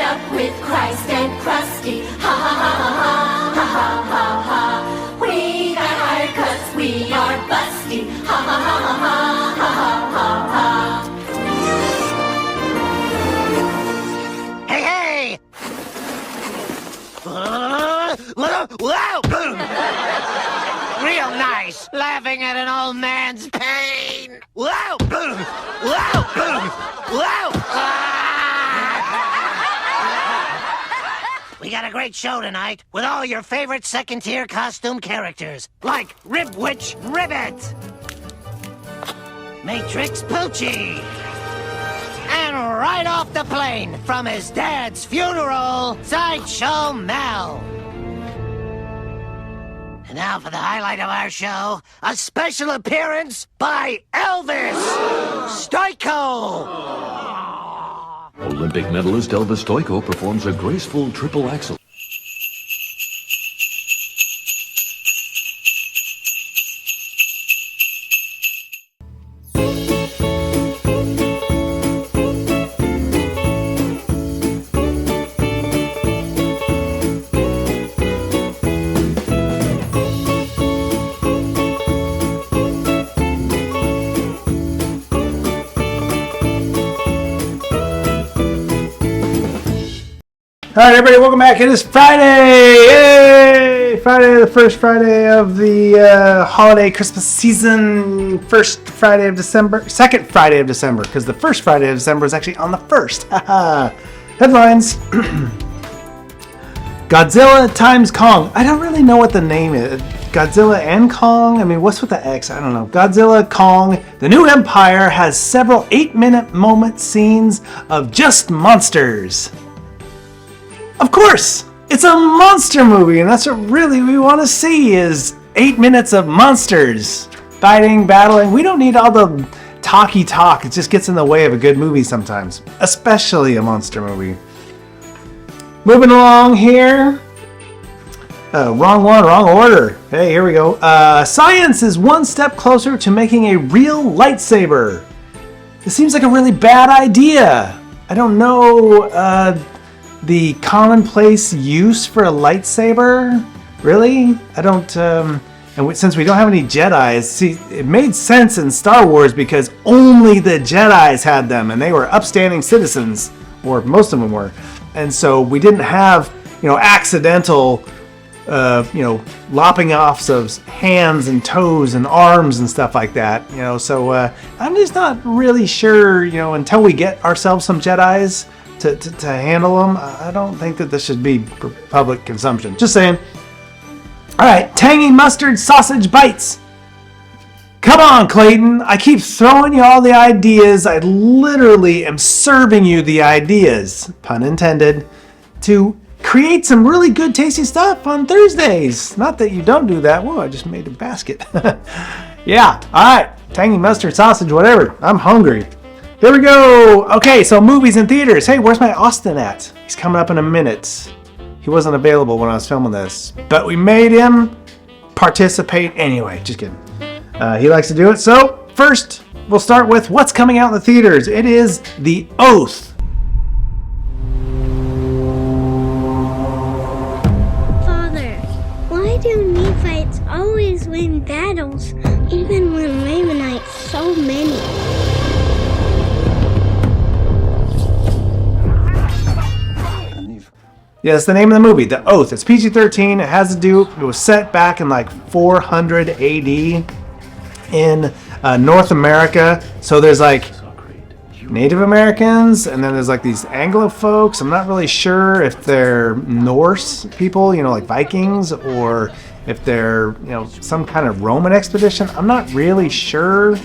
up with Christ and Krusty. Ha ha ha ha ha ha ha ha. We got haircuts, we are busty. Ha ha ha ha ha ha ha ha. Hey, hey! Whoa! Real nice, laughing at an old man's pain. Whoa! Whoa! Whoa! We got a great show tonight with all your favorite second-tier costume characters, like Ribwitch Ribbit, Matrix Poochie, and right off the plane from his dad's funeral, Sideshow Mel. And now for the highlight of our show, a special appearance by Elvis Stoico. Olympic medalist Elvis Stoico performs a graceful triple axel. All right, everybody, welcome back. It is Friday. Yay! Friday, the first Friday of the holiday Christmas season. First Friday of December. Second Friday of December, because the first Friday of December is actually on the 1st. Headlines. Godzilla times Kong. I don't really know what the name is. Godzilla and Kong? I mean, what's with the X? I don't know. Godzilla, Kong, the new empire has several 8-minute moment scenes of just monsters. Of course, it's a monster movie, and that's what really we want to see is 8 minutes of monsters fighting, battling. We don't need all the talky talk. It just gets in the way of a good movie sometimes, especially a monster movie. Moving along here. Wrong one, wrong order. Hey, here we go. Science is one step closer to making a real lightsaber. This seems like a really bad idea. I don't know the commonplace use for a lightsaber. Really? I don't, since we don't have any Jedis, see, it made sense in Star Wars because only the Jedis had them and they were upstanding citizens, or most of them were. And so we didn't have, accidental, lopping offs of hands and toes and arms and stuff like that, so I'm just not really sure, until we get ourselves some Jedis to handle them, I don't think that this should be for public consumption. Just saying. All right, tangy mustard sausage bites. Come on, Clayton. I keep throwing you all the ideas. I literally am serving you the ideas, pun intended, to create some really good tasty stuff on Thursdays. Not that you don't do that. Whoa, I just made a basket. Yeah, all right. Tangy mustard sausage, whatever. I'm hungry. There we go. Okay, so movies and theaters. Hey, where's my Austin at? He's coming up in a minute. He wasn't available when I was filming this, but we made him participate anyway. Just kidding. He likes to do it. So first, we'll start with what's coming out in the theaters. It is The Oath. Father, why do Nephites always win battles, even when Lamanites so many? Yeah, it's the name of the movie, The Oath. It's PG-13. It was set back in like 400 AD in North America. So there's like Native Americans, and then there's like these Anglo folks. I'm not really sure if they're Norse people, like Vikings, or if they're, some kind of Roman expedition. I'm not really sure.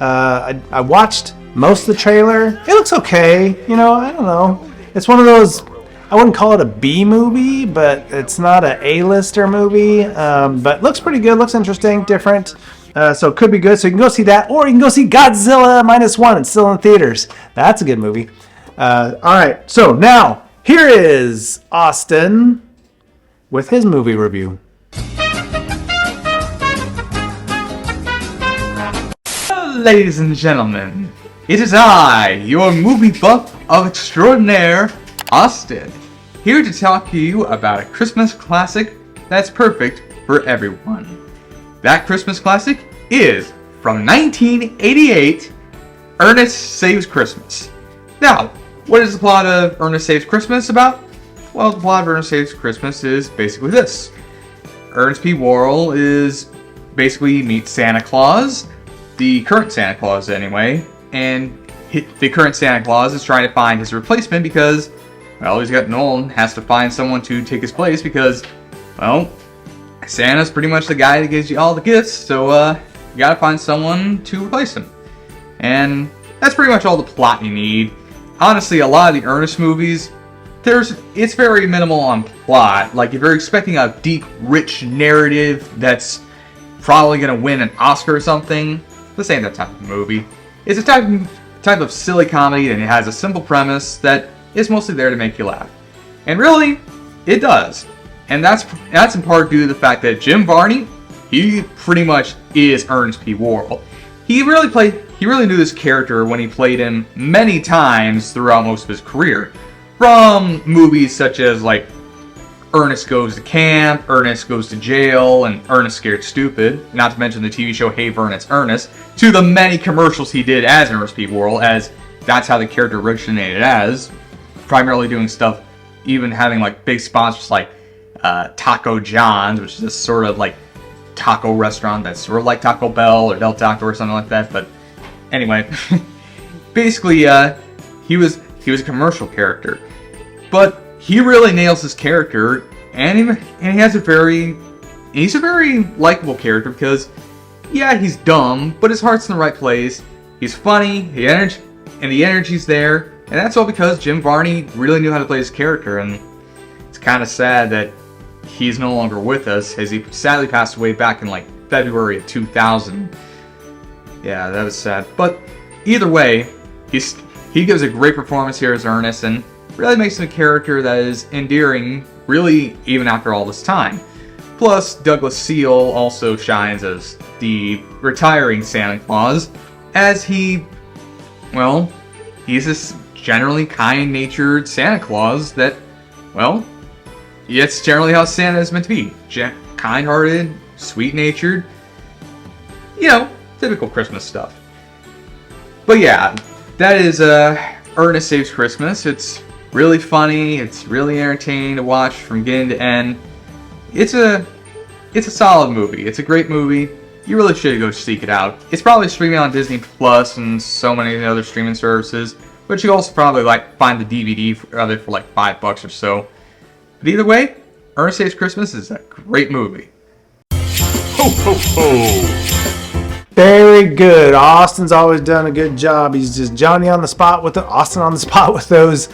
I watched most of the trailer. It looks okay. I don't know. It's one of those, I wouldn't call it a B movie, but it's not an A-lister movie. But looks pretty good, looks interesting, different. So it could be good. So you can go see that, or you can go see Godzilla -1. It's still in theaters. That's a good movie. All right, so now here is Austin with his movie review. Ladies and gentlemen, it is I, your movie buff of extraordinaire, Austin, here to talk to you about a Christmas classic that's perfect for everyone. That Christmas classic is from 1988, Ernest Saves Christmas. Now, what is the plot of Ernest Saves Christmas about? Well, the plot of Ernest Saves Christmas is basically this. Ernest P. Worrell is basically meets Santa Claus, the current Santa Claus anyway, and the current Santa Claus is trying to find his replacement because, well, he's gotten old and has to find someone to take his place because, well, Santa's pretty much the guy that gives you all the gifts, so you gotta find someone to replace him. And that's pretty much all the plot you need. Honestly, a lot of the Ernest movies, it's very minimal on plot. Like, if you're expecting a deep, rich narrative that's probably gonna win an Oscar or something, this ain't that type of movie. It's a type of silly comedy, and it has a simple premise that is mostly there to make you laugh. And really, it does. And that's in part due to the fact that Jim Varney, he pretty much is Ernest P. Worrell. He really knew this character when he played him many times throughout most of his career. From movies such as like Ernest Goes to Camp, Ernest Goes to Jail, and Ernest Scared Stupid, not to mention the TV show Hey Vern, It's Ernest, to the many commercials he did as Ernest P. Worrell, as that's how the character originated as, primarily doing stuff, even having like big sponsors like Taco John's, which is this sort of like taco restaurant that's sort of like Taco Bell or Del Taco or something like that. But anyway, basically, he was a commercial character, but he really nails his character, and he's a very likable character because, yeah, he's dumb, but his heart's in the right place. He's funny, the energy's there, and that's all because Jim Varney really knew how to play his character. And it's kind of sad that he's no longer with us, as he sadly passed away back in like February of 2000. Yeah, that was sad. But either way, he gives a great performance here as Ernest, and really makes him a character that is endearing, really, even after all this time. Plus, Douglas Seal also shines as the retiring Santa Claus, as he's this generally kind-natured Santa Claus that, well, it's generally how Santa is meant to be. Kind-hearted, sweet-natured, typical Christmas stuff. But yeah, that is Ernest Saves Christmas. It's really funny, it's really entertaining to watch from beginning to end. It's a solid movie. It's a great movie. You really should go seek it out. It's probably streaming on Disney Plus and so many other streaming services, but you also probably find the DVD of it for like $5 or so. But either way, Ernest Saves Christmas is a great movie. Ho, ho, ho! Very good. Austin's always done a good job. He's just Austin on the spot with those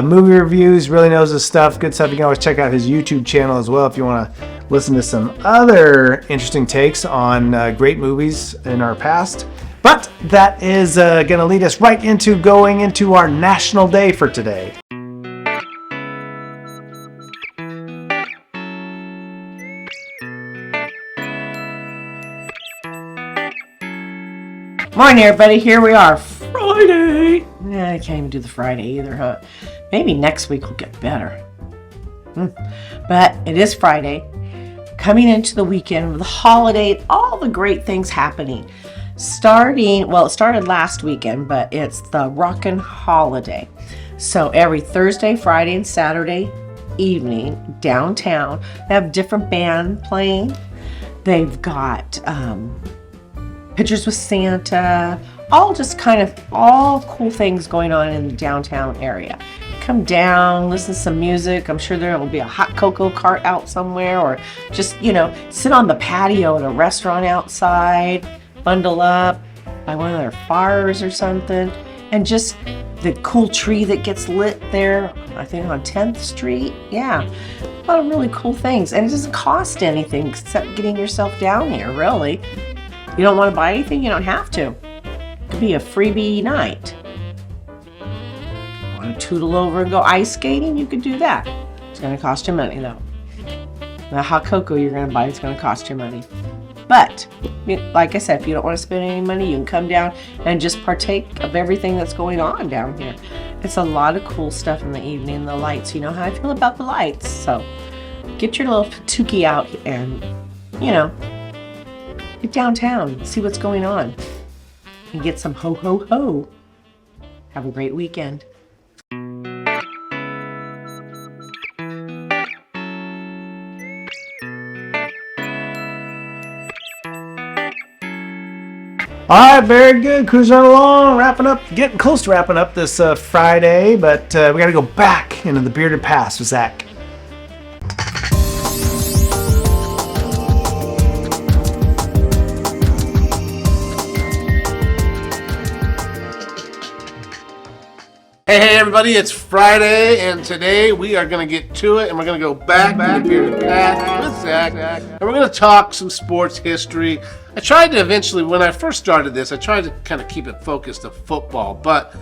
movie reviews. Really knows his stuff. Good stuff. You can always check out his YouTube channel as well if you want to listen to some other interesting takes on great movies in our past. But that is going to lead us right into going into our National Day for today. Morning, everybody. Here we are. Friday. I can't even do the Friday either, huh? Maybe next week will get better. But it is Friday, coming into the weekend with the holiday, all the great things happening. It started last weekend, but it's the Rockin' Holiday. So every Thursday, Friday, and Saturday evening downtown, they have different band playing. They've got Pictures with Santa, all cool things going on in the downtown area. Come down, listen to some music. I'm sure there will be a hot cocoa cart out somewhere, or just, sit on the patio at a restaurant outside, bundle up, buy one of their fires or something, and just the cool tree that gets lit there, I think on 10th Street. Yeah, a lot of really cool things. And it doesn't cost anything except getting yourself down here, really. You don't want to buy anything? You don't have to. It could be a freebie night. Want to tootle over and go ice skating? You could do that. It's going to cost you money, though. The hot cocoa you're going to buy is going to cost you money. But, like I said, if you don't want to spend any money, you can come down and just partake of everything that's going on down here. It's a lot of cool stuff in the evening. The lights, you know how I feel about the lights. So get your little Tuki out and, get downtown, see what's going on, and get some ho ho ho. Have a great weekend. All right, very good. Cruising right along, wrapping up, getting close to wrapping up this Friday, but we got to go back into the bearded past with Zach. Hey everybody, it's Friday, and today we are going to get to it, and we're going to go back to the bearded past with Zach, and we're going to talk some sports history. I tried to eventually, when I first started this, I tried to kind of keep it focused to football, but,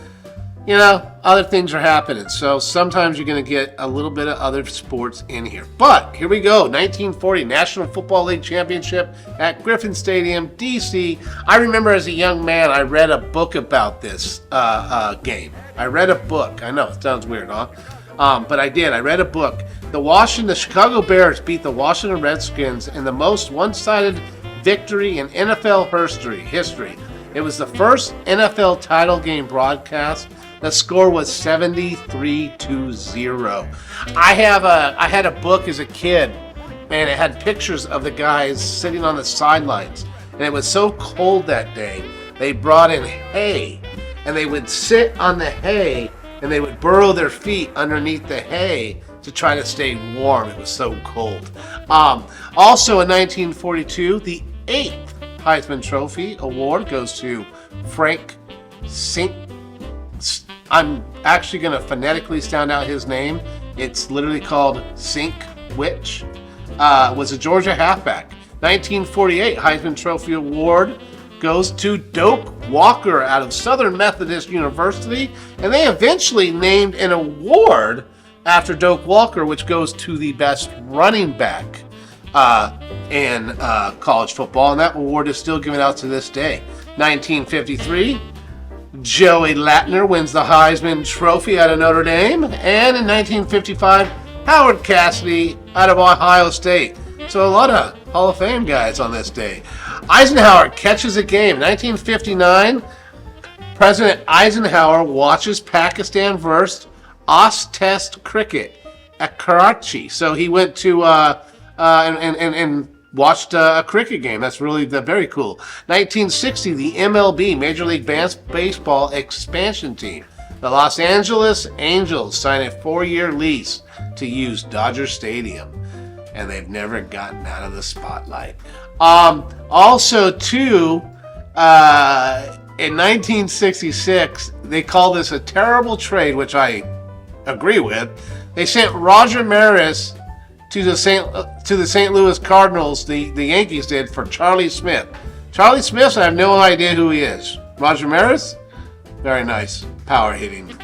other things are happening, so sometimes you're going to get a little bit of other sports in here. But, here we go, 1940 National Football League Championship at Griffin Stadium, D.C. I remember as a young man, I read a book about this game. I read a book. I know, it sounds weird, huh? But I did. I read a book. The Chicago Bears beat the Washington Redskins in the most one-sided victory in NFL history. It was the first NFL title game broadcast. The score was 73-0. I had a book as a kid, and it had pictures of the guys sitting on the sidelines. And it was so cold that day, they brought in hay. And they would sit on the hay, and they would burrow their feet underneath the hay to try to stay warm. It was so cold. Also in 1942, the 8th Heisman Trophy award goes to Frank Sink. I'm actually going to phonetically sound out his name. It's literally called Sink Witch. Was a Georgia halfback. 1948 Heisman Trophy award goes to Doak Walker out of Southern Methodist University, and they eventually named an award after Doak Walker, which goes to the best running back in college football, and that award is still given out to this day. 1953, Joey Latner wins the Heisman Trophy out of Notre Dame, and in 1955, Howard Cassidy out of Ohio State. So a lot of Hall of Fame guys on this day. Eisenhower catches a game. 1959, President Eisenhower watches Pakistan versus Oz-Test cricket at Karachi. So he went to and watched a cricket game. That's really very cool. 1960, the MLB, Major League Baseball expansion team. The Los Angeles Angels sign a 4-year lease to use Dodger Stadium. And they've never gotten out of the spotlight. Also, too, in 1966, they call this a terrible trade, which I agree with. They sent Roger Maris to the St. Louis Cardinals, the Yankees did, for Charlie Smith. Charlie Smith, I have no idea who he is. Roger Maris, very nice, power hitting,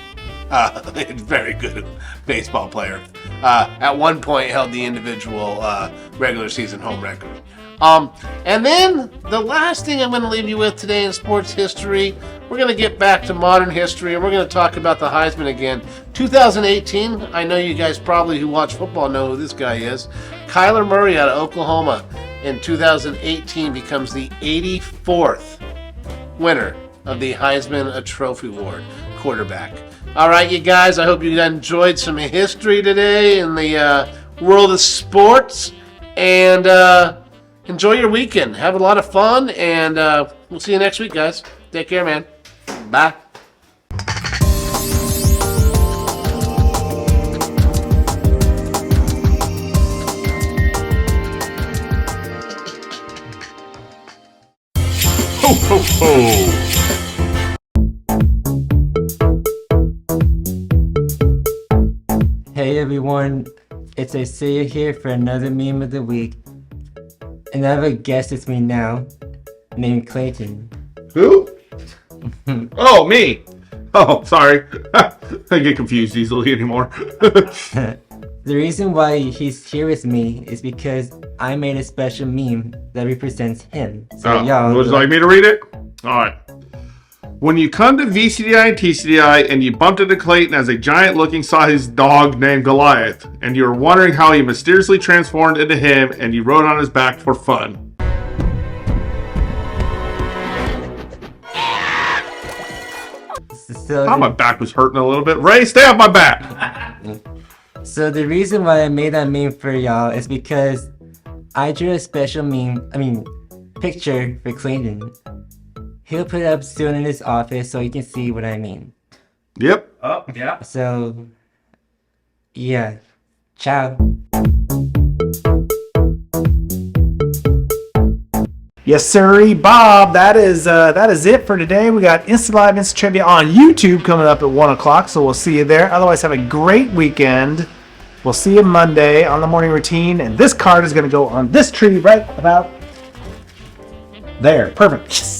very good baseball player. At one point held the individual regular season home record. And then the last thing I'm going to leave you with today in sports history, we're going to get back to modern history, and we're going to talk about the Heisman again. 2018, I know you guys probably who watch football know who this guy is. Kyler Murray out of Oklahoma in 2018 becomes the 84th winner of the Heisman Trophy Award, quarterback. All right, you guys, I hope you enjoyed some history today in the world of sports, and enjoy your weekend. Have a lot of fun, and we'll see you next week, guys. Take care, man. Bye. Ho, ho, ho! Hey everyone, it's Isaiah here for another meme of the week. And I have a guest with me now, named Clayton. Who? Oh, me! Oh, sorry. I get confused easily anymore. The reason why he's here with me is because I made a special meme that represents him. So y'all... Would you like me to read it? Alright. When you come to VCDI and TCDI and you bumped into Clayton as a giant-looking sized dog named Goliath, and you were wondering how he mysteriously transformed into him, and you rode on his back for fun. So, My back was hurting a little bit. Ray, stay off my back! so the reason why I made that meme for y'all is because I drew a special picture for Clayton. He'll put it up soon in his office so you can see what I mean. Yep. Oh, yeah. So, yeah. Ciao. Yes, sirree, Bob. That is it for today. We got Instant Live Instant Trivia on YouTube coming up at 1 o'clock, so we'll see you there. Otherwise, have a great weekend. We'll see you Monday on the morning routine, and this card is going to go on this tree right about there. Perfect. Yes.